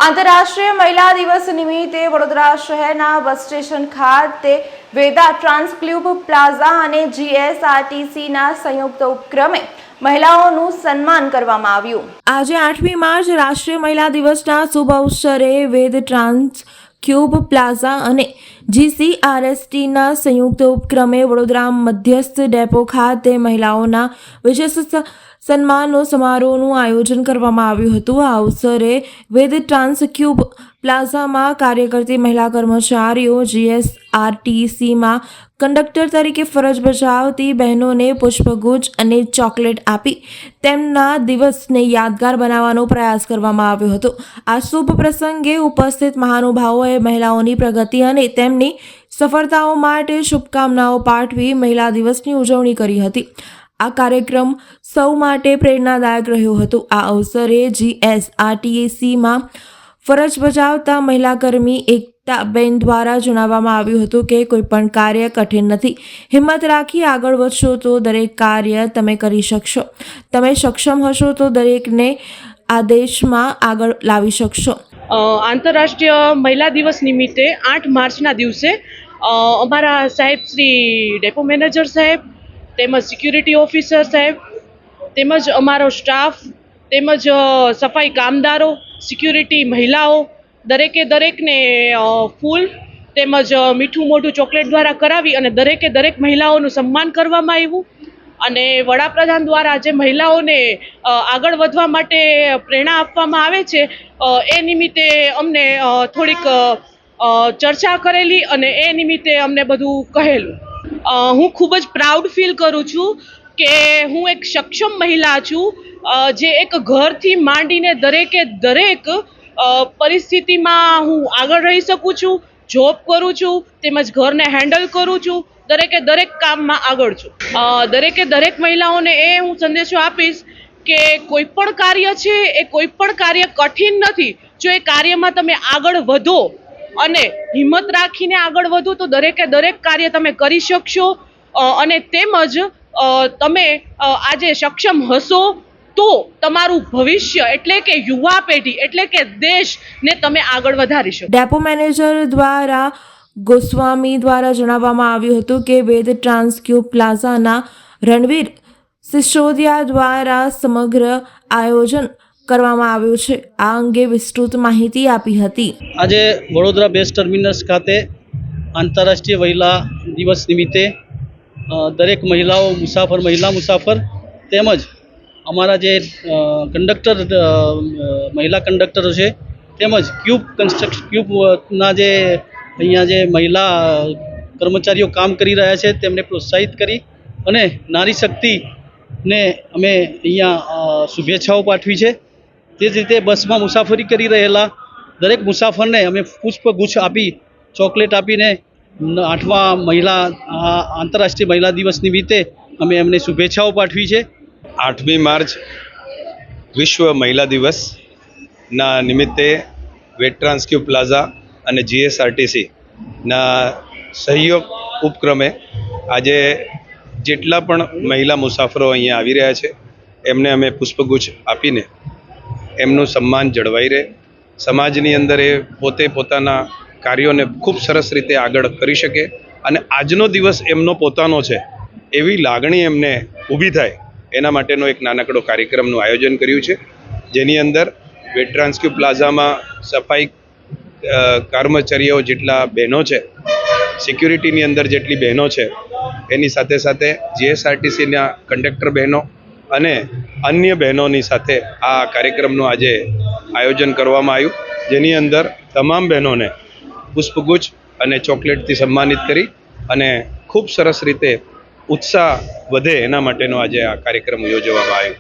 આંતરરાષ્ટ્રીય મહિલા દિવસ નિમિત્તે વડોદરા શહેરના બસ સ્ટેશન ખાતે વેદા ટ્રાન્સક્યુબ પ્લાઝા અને જીએસઆરટીસીના સંયુક્ત ઉપક્રમે મહિલાઓનું સન્માન કરવામાં આવ્યું। આજે 8મી માર્ચ રાષ્ટ્રીય મહિલા દિવસના શુભ અવસરે વેદ ટ્રાન્સક્યુબ પ્લાઝા અને જીસીઆરએસટીના સંયુક્ત ઉપક્રમે વડોદરા મધ્યસ્થ ડેપો ખાતે મહિલાઓના વિશેષ સન્માન સમારોહનું આયોજન કરવામાં આવ્યું હતું। આ અવસરે વેદ ટ્રાન્સક્યુબ પ્લાઝામાં કાર્ય કરતી મહિલા કર્મચારીઓ જીએસઆરટીસીમાં કંડક્ટર તરીકે ફરજ બજાવતી બહેનોને પુષ્પગુચ્છ અને ચોકલેટ આપી તેમના દિવસને યાદગાર બનાવવાનો પ્રયાસ કરવામાં આવ્યો હતો। આ શુભ પ્રસંગે ઉપસ્થિત મહાનુભાવોએ મહિલાઓની પ્રગતિ અને તેમની સફળતાઓ માટે શુભકામનાઓ પાઠવી મહિલા દિવસની ઉજવણી કરી હતી। આ કાર્યક્રમ સૌ માટે પ્રેરણાદાયક રહ્યો હતો। આ અવસરે જીએસઆરટીસીમાં ફરજ બજાવતા મહિલા કર્મી એકતાબેન દ્વારા જણાવવામાં આવ્યું હતું કે કોઈ પણ કાર્ય કઠિન નથી। હિંમત રાખી આગળ વધશો તો દરેક કાર્ય તમે કરી શકશો। તમે સક્ષમ હશો તો દરેકને આ દેશમાં આગળ લાવી શકશો। આંતરરાષ્ટ્રીય મહિલા દિવસ નિમિત્તે 8 માર્ચના દિવસે અમારા સાહેબ શ્રી ડેપો મેનેજર સાહેબ તેમજ સિક્યુરિટી ઓફિસર સાહેબ તેમજ અમારો સ્ટાફ તેમજ સફાઈ કામદારો સિક્યુરિટી મહિલાઓ દરેકને ફૂલ તેમજ મીઠું મોઢું ચોકલેટ દ્વારા કરાવી અને દરેક મહિલાઓનું સન્માન કરવામાં આવ્યું। અને વડાપ્રધાન દ્વારા જે મહિલાઓને આગળ વધવા માટે પ્રેરણા આપવામાં આવે છે એ નિમિત્તે અમને થોડીક ચર્ચા કરેલી અને એ નિમિત્તે અમને બધું કહેલું। હું ખૂબ જ પ્રાઉડ ફીલ કરું છું કે હું એક સક્ષમ મહિલા છું જે એક ઘરથી માંડીને દરેક પરિસ્થિતિમાં હું આગળ રહી શકું છું, જોબ કરું છું તેમજ ઘરને હેન્ડલ કરું છું, દરેક કામમાં આગળ છું। દરેક મહિલાઓને એ હું સંદેશો આપીશ કે કોઈ પણ કાર્ય છે એ કોઈ પણ કાર્ય કઠિન નથી। જો એ કાર્યમાં તમે આગળ વધો અને હિંમત રાખીને આગળ વધો તો દરેક કાર્ય તમે કરી શકશો અને તેમજ તમે આજે સક્ષમ હશો તો તમારું ભવિષ્ય એટલે કે યુવા પેઢી એટલે કે દેશને તમે આગળ વધારી શકો। ડેપો મેનેજર દ્વારા ગોસ્વામી દ્વારા જણાવવામાં આવ્યું હતું કે વેદ ટ્રાન્સક્યુબ પ્લાઝાના રણવીર સિસોદિયા દ્વારા સમગ્ર આયોજન કરવામાં આવ્યું છે। આ અંગે વિસ્તૃત માહિતી આપી હતી। આજે વડોદરા બેસ ટર્મિનસ ખાતે આંતરરાષ્ટ્રીય મહિલા દિવસ નિમિત્તે દરેક મહિલા મુસાફર તેમજ અમારા જે મહિલા કંડક્ટરો છે તેમજ ક્યુબના જે અહીંયા જે મહિલા કર્મચારીઓ કામ કરી રહ્યા છે તેમને પ્રોત્સાહિત કરી અને નારી શક્તિને અમે અહીંયા શુભેચ્છાઓ પાઠવી છે। તે જ રીતે બસમાં મુસાફરી કરી રહેલા દરેક મુસાફરને અમે પુષ્પગુચ્છ આપી ચોકલેટ આપીને 8મા આંતરરાષ્ટ્રીય મહિલા દિવસ નિમિત્તે અમે એમને શુભેચ્છાઓ પાઠવી છે। 8મી માર્ચ વિશ્વ મહિલા દિવસના નિમિત્તે વેદ ટ્રાન્સક્યુબ પ્લાઝા અને જીએસઆરટીસીના સહયોગ ઉપક્રમે આજે જેટલા પણ મહિલા મુસાફરો અહીંયા આવી રહ્યા છે એમને અમે પુષ્પગુચ્છ આપીને એમનું સન્માન જળવાઈ રહે, સમાજની અંદર એ પોતે પોતાના કાર્યોને ખૂબ સરસ રીતે આગળ કરી શકે અને આજનો દિવસ એમનો પોતાનો છે એવી લાગણી એમને ઊભી થાય એના માટેનો એક નાનકડો કાર્યક્રમનું આયોજન કર્યું છે। જેની અંદર વેદ ટ્રાન્સક્યુબ પ્લાઝામાં સફાઈ કર્મચારીઓ જેટલા બહેનો છે, સિક્યુરિટીની અંદર જેટલી બહેનો છે એની સાથે સાથે જીએસઆરટીસીના કંડક્ટર બહેનો અને અન્ય બહેનોની સાથે આ કાર્યક્રમનું આજે આયોજન કરવામાં આવ્યું। જેની અંદર તમામ બહેનોને પુષ્પગુચ્છ અને ચોકલેટથી સન્માનિત કરી અને ખૂબ સરસ રીતે ઉત્સાહ વધે એના માટેનો આજે આ કાર્યક્રમ યોજવામાં આવ્યો।